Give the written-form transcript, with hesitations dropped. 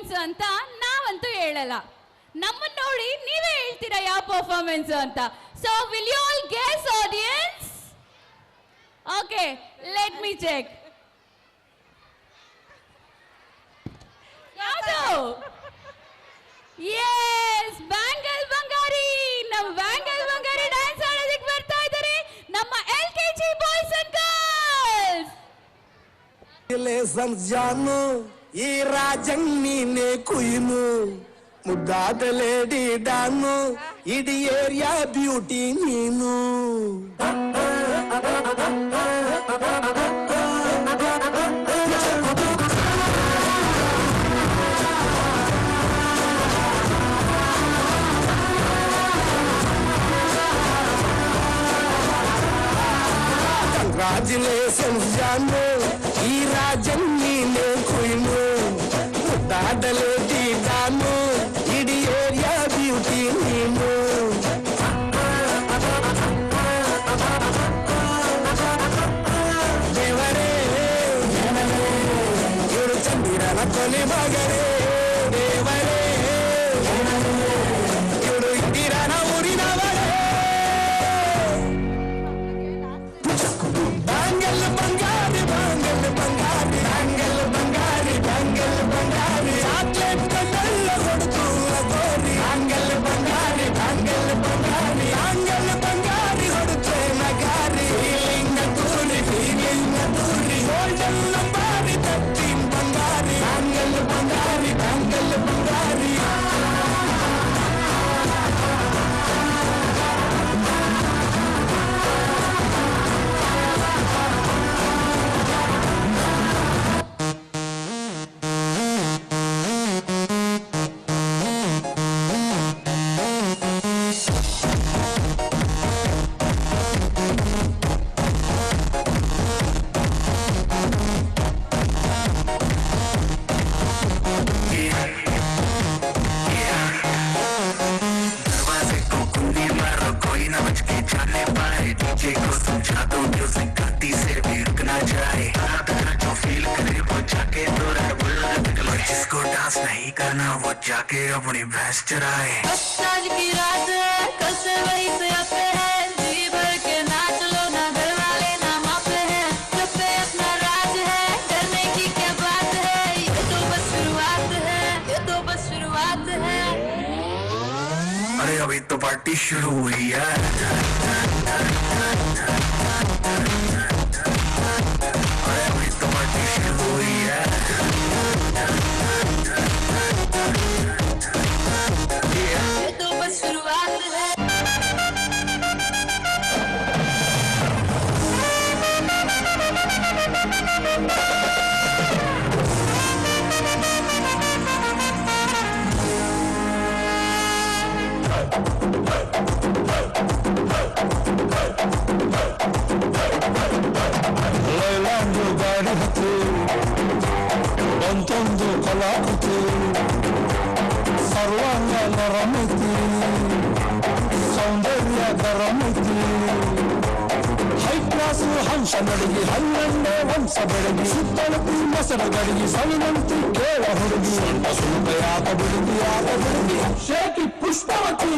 Performance ಅಂತ ನಾವಂತೂ ಹೇಳಲ್ಲ. ನಮ್ಮನ್ನ ನೋಡಿ ನೀವೇ ಹೇಳ್ತೀರಾ ಯಾವ ಪರ್ಫಾರ್ಮೆನ್ಸ್ ಅಂತ. So will you all guess audience? Okay, let me check. ಯಾವುದು? Yes, bangle Bangari. ನಮ್ಮ ಬ್ಯಾಂಗಲ್ ಬಂಗಾರಿ ಡ್ಯಾನ್ಸ್ ಆಡೋದಕ್ಕೆ ಬರ್ತಾ ಇದ್ದಾರೆ ನಮ್ಮ LKG ಬಾಯ್ಸ್ ಅಂಡ್ ಗರ್ಲ್ಸ್. ಜಾನು ಈ ರಾಜಣ್ಣೀನೆ ಕುಯ್ನು ಮುದ್ದಾದ ಲೇಡಿ ಡಾನು ಇಡೀ ಏರಿಯಾ ಬ್ಯೂಟಿ ನೀನು. ಕಂಗ್ರಾಚುಲೇಷನ್ಸ್ ಜಾನು ಈ ರಾಜಣ್ಣೀನೆ ಕುಯ್ನು ಮುದ್ದಾದ ಲೇಡಿ ಡಾನು ಇಡೀ ಏರಿಯಾ ಬ್ಯೂಟಿ ನೀನು. ದೇವರೇ ಇವರು ಚಂದಿರನ ಕೊನೆ ಮಗರೇ. ದೇವರೇ ಇವರು ಇಂದಿರನ ಊರಿನವರೇ. ಬ್ಯಾಂಗಲ್ ಬಂಗಾರಿ ಬ್ಯಾಂಗಲ್ ಬಂಗಾರಿ ಬ್ಯಾಂಗಲ್ ಬಂಗಾರಿ ಬ್ಯಾಂಗಲ್ ಬಂಗಾರಿ ಚಾಕ್ಲೇಟ್ ಕಣ್ಣೆಲ್ಲ ಹೊಡೆದು ಗೋರಿ. ಬ್ಯಾಂಗಲ್ ಬಂಗಾರಿ ಬ್ಯಾಂಗಲ್ ಬಂಗಾರಿ ಬ್ಯಾಂಗಲ್ ಬಂಗಾರಿ ಹೊಡೆದ್ರೆ ನಗಾರಿ. ಫೀಲಿಂಗ್ ದೂರಿ ಗೋಲ್ಡನ್ ನಂಬಾರಿ ತಟ್ಟಿನ್ ಬಂಗಾರಿ. ಬ್ಯಾಂಗಲ್ ಬಂಗಾರಿ ಬ್ಯಾಂಗಲ್ ಬಂಗಾರಿ. जिसको डांस नहीं करना वो जाके अपनी भैंस चराए. आज की रात है, कल से वही से आते हैं. जी भर के नाच लो ना, घर वाले ना मापे हैं. जब पे अपना राज है, डरने की क्या बात है. ये तो बस शुरुआत है, ये तो बस शुरुआत है. अरे अभी तो पार्टी शुरू हुई है. अरे अभी तो पार्टी शुरू हुई है. ये तो बस शुरुआत है. ಲೈಲಾಂದು ಗಾಡಿ ಹತ್ತು ಒಂದೊಂದು ಕಲಾಕೃತಿ ಸರ್ವಾಂಗ ನರಮೈತಿ ಸೌಂದರ್ಯ ಗರಮೈತಿ. ಹೈ ಕ್ಲಾಸು ಹಂಸ ನಡಿಗೆ ಹನ್ನೊಂದೇ ವಂಶ ಬೆಳಗಿ ಸುತ್ತಳತಿ ಮೊಸರ ಗಡಿಗೆ ಸವಿನಂತಿ ಕೇಳ ಹುಡುಗಿ. ಸ್ವಲ್ಪ ಯಾಕ ಬಿಡುಗಿ ಶೇಖಿ ಪುಷ್ಪವತಿ.